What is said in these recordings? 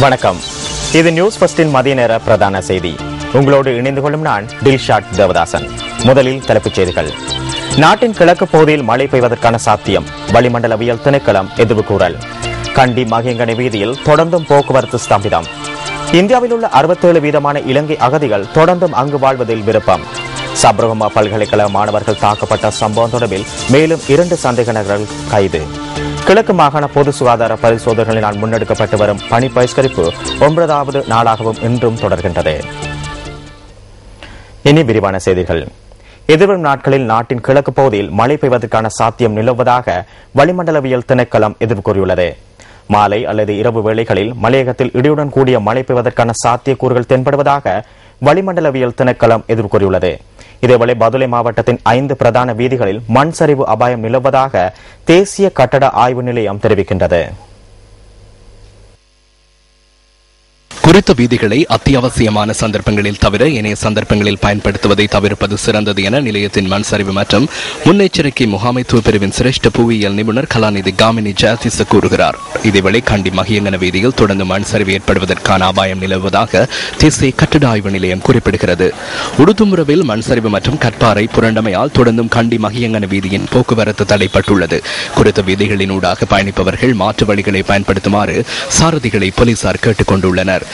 வணக்கம். இது நியூஸ் ஃபர்ஸ்டின் மதிய நேர பிரதான செய்தி. உங்களோடு இணைந்து கொள்ளும் நான் டில்ஷாட் தேவதாசன். முதலில் தலைப்புச் செய்திகள். நாட்டின் கிழக்கு பகுதியில் மழை பெய்வதற்கான சாத்தியம், வளிமண்டலவியல் திணைக்களம் எதிர்வுகூறல். கண்டி மகியங்கனை வீதியில் தொடர்ந்தும் போக்குவரத்து ஸ்தம்பிதம். இந்தியாவில் உள்ள 67% இலங்கை அகதிகள் தொடர்ந்தும் அங்கு வாழ்வதில் விருப்பம். சப்ரகமா பல்கலைக்கழக மாணவர்கள் தாக்கப்பட்ட சம்பவம் தொடர்பில் மேலும் 2 சந்தேக நபர்கள் கைது. கிழக்கு மாகாண பொது சுகாதார பரிசோதனைகளினால் முன்னெடுக்கப்பட்டு வரும் பணி பகிஷ்கரிப்பு 9வது நாளாகவும் இன்றும் தொடர்கின்றது. இனி விரிவான செய்திகள். எதிர்வரும் நாட்களில் நாட்டின் கிழக்கு பகுதியில் மழை பெய்வதற்கான சாத்தியம் நிலவுவதாக வளிமண்டலவியல் திணைக்களம் எதிர்வு கூறியுள்ளது. மாலை அல்லது இரவு வேளைகளில் மலையகத்தில் இடியுடன் கூடிய மழை பெய்வதற்கான சாத்தியக்கூறுகள் தென்படுவதாக வளிமண்டலவியல் திணைக்களம் எதிர்வு கூறியுள்ளது. இதேவேளை பதுளை மாவட்டத்தின் 5 பிரதான வீதிகளில் மண் சரிவு அபாயம் நிலவுவதாக தேசிய கட்டட ஆய்வு நிலையம் தெரிவிக்கின்றது. குறித்த வீதிகளை அத்தியாவசியமான சந்தர்ப்பங்களில் தவிர ஏனைய சந்தர்ப்பங்களில் பயன்படுத்துவதை தவிர்ப்பது சிறந்தது என நிலையத்தின் மண் சரிவு மற்றும் முன்னெச்சரிக்கை முகாமைத்துவ பிரிவின் சிரேஷ்ட புவியியல் நிபுணர் கலாநிதி காமினி ஜாதிச கூறுகிறார். இதேவேளை கண்டி மகியங்கன வீதியில் தொடர்ந்து மண் சரிவு ஏற்படுவதற்கான அபாயம் நிலவுவதாக தேசிய கட்டட ஆய்வு நிலையம் குறிப்பிடுகிறது. உடுதும்புரவில் மண் சரிவு மற்றும் கற்பாறை புரண்டமையால் தொடர்ந்தும் கண்டி மகியங்கன வீதியின் போக்குவரத்து தடைப்பட்டுள்ளது. குறித்த வீதிகளின் ஊடாக பயணிப்பவர்கள் மாற்று வழிகளை பயன்படுத்துமாறு சாரதிகளை போலீசார் கேட்டுக் கொண்டுள்ளனர்.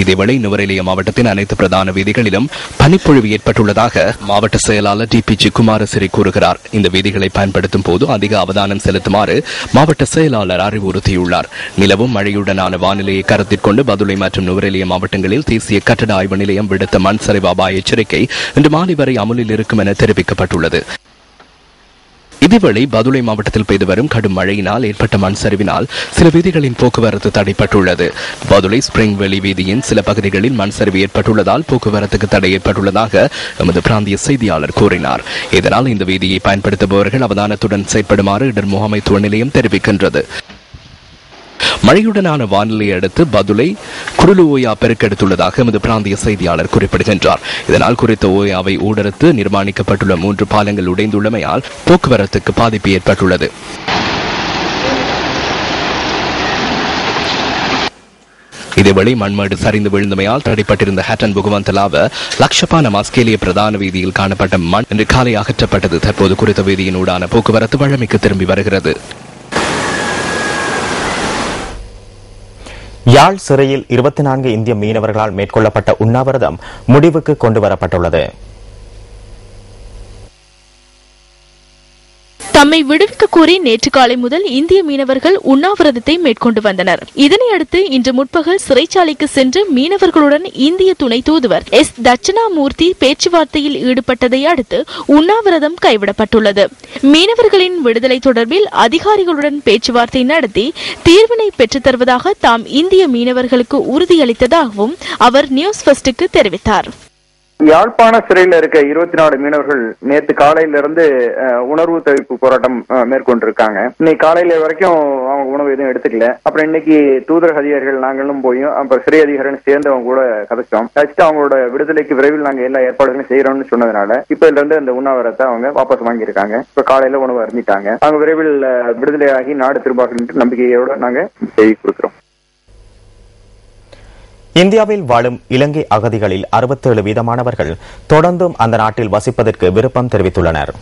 இதேவேளை நுவரெலியா மாவட்டத்தின் அனைத்து பிரதான வீதிகளிலும் பனிப்பொழிவு ஏற்பட்டுள்ளதாக மாவட்ட செயலாளர் டிபிஜி குமாரசிறி கூறுகிறார். இந்த வீதிகளை பயன்படுத்தும் போது அதிக அவதானம் செலுத்துமாறு மாவட்ட செயலாளர் அறிவுறுத்தியுள்ளார். நிலவும் மழையுடனான வானிலையை கருத்தில் கொண்டு பதுளை மற்றும் நுவரெலியா மாவட்டங்களில் தேசிய கட்டட ஆய்வு நிலையம் விடுத்த மண் சரிவு அபாய எச்சரிக்கை இன்று மாலை வரை அமுலில் இருக்கும் என தெரிவிக்கப்பட்டுள்ளது. இதேவேளை பதுளை மாவட்டத்தில் பெய்து வரும் கடும் மழையினால் ஏற்பட்ட மண் சரிவினால் சில வீதிகளின் போக்குவரத்து தடைப்பட்டுள்ளது. பதுளை ஸ்பிரிங் வெளி வீதியின் சில பகுதிகளில் மண் சரிவு ஏற்பட்டுள்ளதால் போக்குவரத்துக்கு தடை ஏற்பட்டுள்ளதாக எமது பிராந்திய செய்தியாளர் கூறினார். இதனால் இந்த வீதியை பயன்படுத்துபவர்கள் அவதானத்துடன் செயற்படுமாறு இடர் முகாமைத்துவ நிலையம் தெரிவிக்கின்றது. மழையுடனான வானிலையை அடுத்து பதுளை குருளு ஓயா பெருக்கெடுத்துள்ளதாக எமது பிராந்திய செய்தியாளர் குறிப்பிடுகின்றார். இதனால் குறித்த ஓயாவை ஊடறுத்து நிர்மாணிக்கப்பட்டுள்ள 3 பாலங்கள் உடைந்துள்ளமையால் போக்குவரத்துக்கு பாதிப்பு ஏற்பட்டுள்ளது. இதேவேளை மண்மேடு சரிந்து விழுந்தமையால் தடைப்பட்டிருந்த ஹேட்டன் புகவந்தலாவ லக்ஷபான மஸ்கேலிய பிரதான வீதியில் காணப்பட்ட மண் இன்று காலை அகற்றப்பட்டது. தற்போது குறித்த வீதியின் ஊடான போக்குவரத்து வழமைக்கு திரும்பி வருகிறது. யாழ் சிறையில் 24 இந்திய மீனவர்களால் மேற்கொள்ளப்பட்ட உண்ணாவிரதம் முடிவுக்கு கொண்டுவரப்பட்டுள்ளது. தம்மை விடுவிக்க கோரி நேற்று காலை முதல் இந்திய மீனவர்கள் உண்ணாவிரதத்தை மேற்கொண்டு வந்தனர். இதனையடுத்து இன்று முற்பகல் சிறைச்சாலைக்கு சென்று மீனவர்களுடன் இந்திய துணை தூதுவர் எஸ் தட்சணாமூர்த்தி பேச்சுவார்த்தையில் ஈடுபட்டதை அடுத்து உண்ணாவிரதம் கைவிடப்பட்டுள்ளது. மீனவர்களின் விடுதலை தொடர்பில் அதிகாரிகளுடன் பேச்சுவார்த்தை நடத்தி தீர்வினை பெற்றுத் தருவதாக தாம் இந்திய மீனவர்களுக்கு உறுதியளித்ததாகவும் அவர் நியூஸ் ஃபர்ஸ்டுக்கு தெரிவித்தார். யாழ்ப்பாண சிறையில் இருக்க 24 மீனவர்கள் நேற்று காலையிலிருந்து உணர்வு தவிர்ப்பு போராட்டம் மேற்கொண்டிருக்காங்க. இன்னைக்கு காலையில வரைக்கும் அவங்க உணவு எதுவும் எடுத்துக்கல. அப்புறம் இன்னைக்கு தூதரக அதிகாரிகள் நாங்களும் போயும் அப்புறம் சிறை அதிகாரிகள் சேர்ந்து அவங்க கூட கதைச்சோம். அவங்களோட விடுதலைக்கு விரைவில் நாங்க எல்லா ஏற்பாடுகளும் செய்யறோம்னு சொன்னதுனால இப்ப இதுல இருந்து அந்த உண்ணாவிரத்தை அவங்க வாபஸ் வாங்கியிருக்காங்க. இப்ப காலையில உணவு அருந்திட்டாங்க. அவங்க விரைவில் விடுதலையாகி நாடு திரும்பார்கள் நம்பிக்கையோட நாங்க செய்தி கொடுக்கிறோம். இந்தியாவில் வாழும் இலங்கை அகதிகளில் 67% தொடர்ந்தும் அந்த நாட்டில் வசிப்பதற்கு விருப்பம் தெரிவித்துள்ளனர்.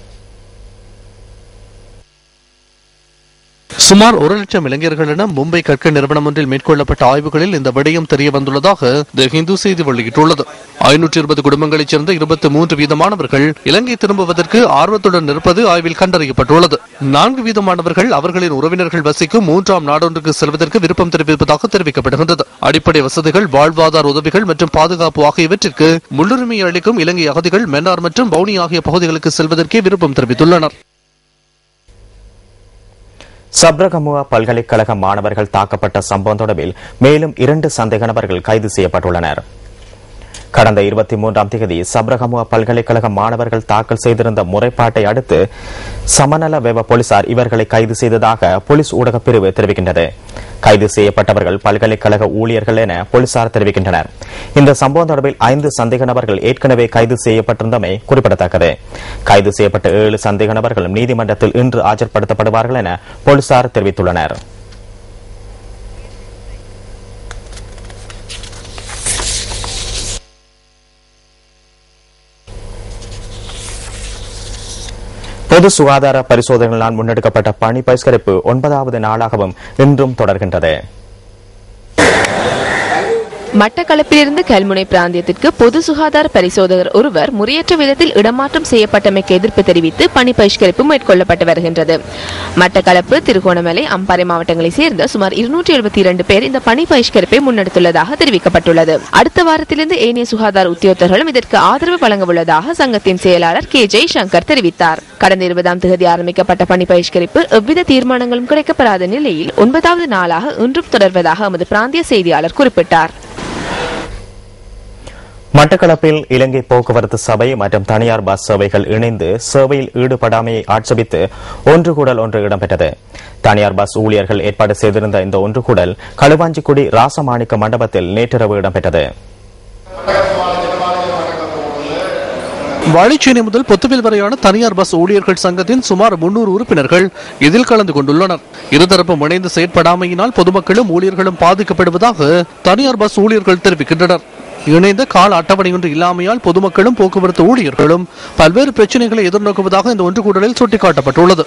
சுமார் 1,00,000 இளைஞர்களிடம் மும்பை கற்க நிறுவனம் ஒன்றில் மேற்கொள்ளப்பட்ட ஆய்வுகளில் இந்த விடயம் தெரிய வந்துள்ளதாக தி ஹிந்து செய்தி வெளியிட்டுள்ளது. 520 குடும்பங்களைச் சேர்ந்த 23% இலங்கை திரும்புவதற்கு ஆர்வத்துடன் இருப்பது ஆய்வில் கண்டறியப்பட்டுள்ளது. 4% அவர்களின் உறவினர்கள் வசிக்கும் 3ஆம் நாடொன்றுக்கு செல்வதற்கு விருப்பம் தெரிவிப்பதாக தெரிவிக்கப்படுகின்றது. அடிப்படை வசதிகள், வாழ்வாதார உதவிகள் மற்றும் பாதுகாப்பு ஆகியவற்றிற்கு முன்னுரிமை அளிக்கும் இலங்கை அகதிகள் மென்னார் மற்றும் பவுனி ஆகிய பகுதிகளுக்கு செல்வதற்கே விருப்பம் தெரிவித்துள்ளனர். சப்ரகமுவா பல்கலைக்கழக மாணவர்கள் தாக்கப்பட்ட சம்பவம் தொடர்பில் மேலும் 2 சந்தேக நபர்கள் கைது செய்யப்பட்டுள்ளனர். கடந்த 23ஆம் தேதி சப்ரகமுவ பல்கலைக்கழக மாணவர்கள் தாக்கல் செய்திருந்த முறைப்பாட்டை அடுத்து சமநல வெவ போலீசார் இவர்களை கைது செய்ததாக போலீஸ் ஊடகப் பிரிவு தெரிவிக்கின்றது. கைது செய்யப்பட்டவர்கள் பல்கலைக்கழக ஊழியர்கள் என போலீசார் தெரிவிக்கின்றனர். இந்த சம்பவம் தொடர்பில் 5 சந்தேக நபர்கள் ஏற்கனவே கைது செய்யப்பட்டிருந்தமை குறிப்பிடத்தக்கது. கைது செய்யப்பட்ட 7 சந்தேக நபர்களும் நீதிமன்றத்தில் இன்று ஆஜர்படுத்தப்படுவார்கள் என போலீசார் தெரிவித்துள்ளனர். பொது சுகாதார பரிசோதனைகளால் முன்னெடுக்கப்பட்ட பணி பகிஷ்கரிப்பு 9வது நாளாகவும் இன்றும் தொடர்கின்றது. மட்டக்களப்பிலிருந்து கல்முனை பிராந்தியத்திற்கு பொது சுகாதார பரிசோதகர் ஒருவர் முறையற்ற விதத்தில் இடமாற்றம் செய்யப்பட்டமைக்கு எதிர்ப்பு தெரிவித்து பணி பகிஷ்கரிப்பு மேற்கொள்ளப்பட்டு வருகின்றது. மட்டக்களப்பு, திருகோணமலை, அம்பாறை மாவட்டங்களைச் சேர்ந்த சுமார் 272 பேர் இந்த பணி பகிஷ்கரிப்பை முன்னெடுத்துள்ளதாக தெரிவிக்கப்பட்டுள்ளது. அடுத்த வாரத்திலிருந்து ஏனைய சுகாதார உத்தியோகத்தர்களும் இதற்கு ஆதரவு வழங்க உள்ளதாக சங்கத்தின் செயலாளர் கே ஜெய்சங்கர் தெரிவித்தார். கடந்த 20ஆம் தேதி ஆரம்பிக்கப்பட்ட பணி பகிஷ்கரிப்பு எவ்வித தீர்மானங்களும் கிடைக்கப்படாத நிலையில் 9வது நாளாக இன்றும் தொடர்வதாக எமது பிராந்திய செய்தியாளர் குறிப்பிட்டார். மட்டக்களப்பில் இலங்கை போக்குவரத்து சபை மற்றும் தனியார் பஸ் சேவைகள் இணைந்து சேவையில் ஈடுபடாமையை ஆட்சேபித்து ஒன்றுகூடல் ஒன்று இடம்பெற்றது. தனியார் பஸ் ஊழியர்கள் ஏற்பாடு செய்திருந்த இந்த ஒன்றுகூடல் களுவாஞ்சிக்குடி ராசமாணிக்க மண்டபத்தில் நேற்றிரவு இடம்பெற்றது. வாழைச்சேனை முதல் பொத்துவில் வரையான தனியார் பஸ் ஊழியர்கள் சங்கத்தின் சுமார் 300 உறுப்பினர்கள் இதில் கலந்து கொண்டுள்ளனர். இருதரப்பும் இணைந்து செயற்படாமையினால் பொதுமக்களும் ஊழியர்களும் பாதிக்கப்படுவதாக தனியார் பஸ் ஊழியர்கள் தெரிவிக்கின்றனர். இணைந்த கால அட்டவணை ஒன்று இல்லாமையால் பொதுமக்களும் போக்குவரத்து ஊழியர்களும் பல்வேறு பிரச்சனைகளை எதிர்நோக்குவதாக இந்த ஒன்றுகூடலில் சுட்டிக்காட்டப்பட்டுள்ளது.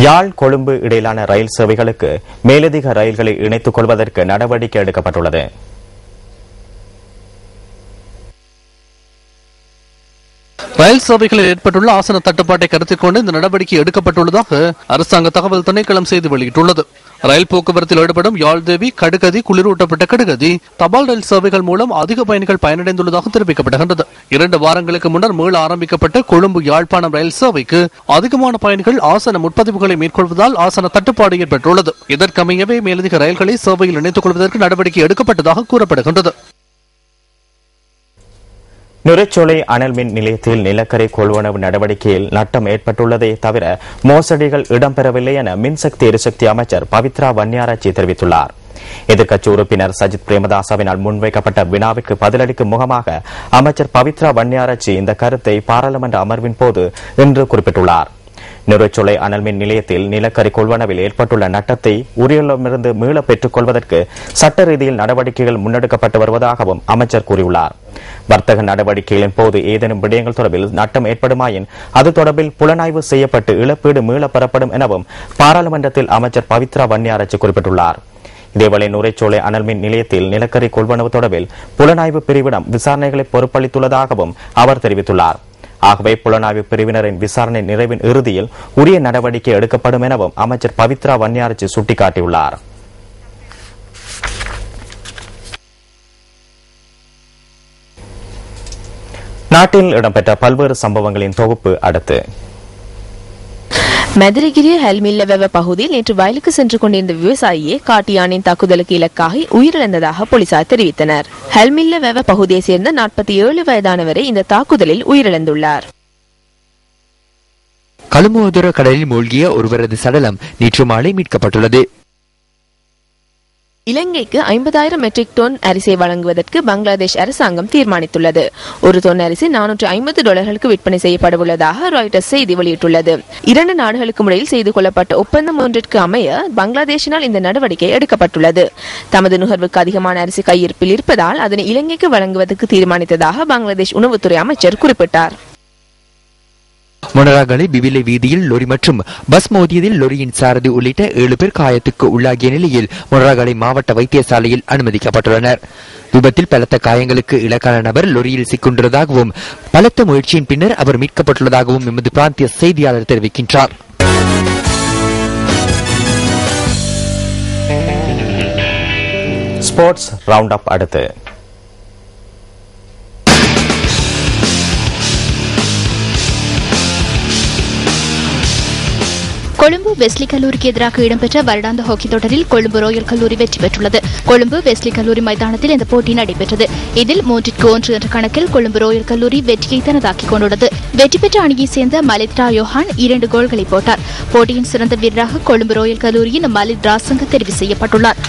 யாழ், கொழும்பு இடையிலான ரயில் சேவைகளுக்கு மேலதிக ரயில்களை இணைத்துக் கொள்வதற்கு நடவடிக்கை எடுக்கப்பட்டுள்ளது. ரயில் சேவைகளில் ஏற்பட்டுள்ள ஆசன தட்டுப்பாட்டை கருத்தில் கொண்டு இந்த நடவடிக்கை எடுக்கப்பட்டுள்ளதாக அரசாங்க தகவல் திணைக்களம் செய்தி வெளியிட்டுள்ளது. ரயில் போக்குவரத்தில் ஈடுபடும் யாழ்தேவி, கடுகதி, குளிரூட்டப்பட்ட கடுகதி தபால் ரயில் சேவைகள் மூலம் அதிக பயணிகள் பயனடைந்துள்ளதாக தெரிவிக்கப்படுகின்றது. 2 வாரங்களுக்கு முன்னர் மீள ஆரம்பிக்கப்பட்ட கொழும்பு யாழ்ப்பாணம் ரயில் சேவைக்கு அதிகமான பயணிகள் ஆசன முன்பதிவுகளை மேற்கொள்வதால் ஆசன தட்டுப்பாடு ஏற்பட்டுள்ளது. இதற்கமையவே மேலதிக ரயில்களை சேவையில் இணைத்துக் கொள்வதற்கு நடவடிக்கை எடுக்கப்பட்டதாக கூறப்படுகின்றது. நுரைச்சோலை அனல் மின் நிலையத்தில் நிலக்கரி கொள்வனவு நடவடிக்கையில் நட்டம் ஏற்பட்டுள்ளதே தவிர மோசடிகள் இடம்பெறவில்லை என மின்சக்தி எரிசக்தி அமைச்சர் பவித்ரா வன்னியாராச்சி தெரிவித்துள்ளார். எதிர்க்கட்சி உறுப்பினர் சஜித் பிரேமதாசவினால் முன்வைக்கப்பட்ட வினாவிற்கு பதிலளிக்கும் முகமாக அமைச்சர் பவித்ரா வன்னியாராச்சி இந்த கருத்தை பாராளுமன்ற அமர்வின் போது இன்று குறிப்பிட்டுள்ளார். நுரைச்சோலை அனல் மின் நிலையத்தில் நிலக்கரி கொள்வனவில் ஏற்பட்டுள்ள நட்டத்தை உரியமிருந்து மீள பெற்றுக் கொள்வதற்கு சட்ட ரீதியில் நடவடிக்கைகள் முன்னெடுக்கப்பட்டு வருவதாகவும் அமைச்சர் கூறியுள்ளார். வர்த்தக நடவடிக்கைகளின் போது ஏதேனும் விடயங்கள் தொடர்பில் நட்டம் ஏற்படுமாயின் அது தொடர்பில் புலனாய்வு செய்யப்பட்டு இழப்பீடு மீள பெறப்படும் எனவும் பாராளுமன்றத்தில் அமைச்சர் பவித்ரா வன்னியாராச்சி குறிப்பிட்டுள்ளார். இதேவேளை நுரைச்சோலை அனல் மின் நிலையத்தில் நிலக்கரி கொள்வனவு தொடர்பில் புலனாய்வு பிரிவிடம் விசாரணைகளை பொறுப்பளித்துள்ளதாகவும் அவர் தெரிவித்துள்ளார். ஆகவே புலனாய்வு பிரிவினரின் விசாரணை நிறைவின் இறுதியில் உரிய நடவடிக்கை எடுக்கப்படும் எனவும் அமைச்சர் பவித்ரா வன்னியாராச்சி சுட்டிக்காட்டியுள்ளார். நாட்டில் இடம்பெற்ற பல்வேறு சம்பவங்களின் தொகுப்பு அடுத்து. மதுரகிரி ஹெல்மில்ல பகுதியில் நேற்று வயலுக்கு சென்று கொண்டிருந்த விவசாயியே காட்டு யானையின் தாக்குதலுக்கு இலக்காகி உயிரிழந்ததாக போலீசார் தெரிவித்தனர். ஹெல்மில்ல பகுதியைச் சேர்ந்த 47 வயதானவரை இந்த தாக்குதலில் உயிரிழந்துள்ளார். கழுமுவதுர கடலில் மூழ்கிய ஒருவரது சடலம் நேற்று மாலை மீட்கப்பட்டுள்ளது. இலங்கைக்கு 50,000 மெட்ரிக் டன் அரிசியை வழங்குவதற்கு பங்களாதேஷ் அரசாங்கம் தீர்மானித்துள்ளது. ஒரு தொன் அரிசி $450 விற்பனை செய்யப்படவுள்ளதாக ராய்டர்ஸ் செய்தி வெளியிட்டுள்ளது. 2 நாடுகளுக்கும் இடையில் செய்து கொள்ளப்பட்ட ஒப்பந்தம் ஒன்றிற்கு அமைய பங்களாதேஷினால் இந்த நடவடிக்கை எடுக்கப்பட்டுள்ளது. தமது நுகர்வுக்கு அதிகமான அரிசி கையிருப்பில் இருப்பதால் அதனை இலங்கைக்கு வழங்குவதற்கு தீர்மானித்ததாக பங்களாதேஷ் உணவுத்துறை அமைச்சர் குறிப்பிட்டார். மொனராகலை பிவிலை வீதியில் லொரி மற்றும் பஸ் மோதியதில் லொரியின் சாரதி உள்ளிட்ட 7 பேர் காயத்துக்கு உள்ளாகிய நிலையில் மொனராகலை மாவட்ட வைத்தியசாலையில் அனுமதிக்கப்பட்டுள்ளனர். விபத்தில் பலத்த காயங்களுக்கு இலக்கான நபர் லொரியில் சிக்குண்டதாகவும் பலத்த முயற்சியின் பின்னர் அவர் மீட்கப்பட்டுள்ளதாகவும் எமது பிராந்திய செய்தியாளர் தெரிவிக்கின்றார். ஸ்போர்ட்ஸ் ரவுண்ட் அப் அடுத்து. கொழும்பு வெஸ்லி கல்லூரிக்கு எதிராக இடம்பெற்ற வருடாந்த ஹாக்கி தொடரில் கொழும்பு ராயல் கல்லூரி வெற்றி பெற்றுள்ளது. கொழும்பு வெஸ்லி கல்லூரி மைதானத்தில் இந்த போட்டி நடைபெற்றது. இதில் 3-1 என்ற கணக்கில் கொழும்பு ராயல் கல்லூரி வெற்றியை தனதாக்கிக் கொண்டுள்ளது. வெற்றி பெற்ற அணியைச் சேர்ந்த மலித்ரா யோஹான் 2 கோல்களை போட்டார். போட்டியின் சிறந்த வீரராக கொழும்பு ராயல் கல்லூரியின் மலித் ராசங்க தெரிவு செய்யப்பட்டுள்ளார்.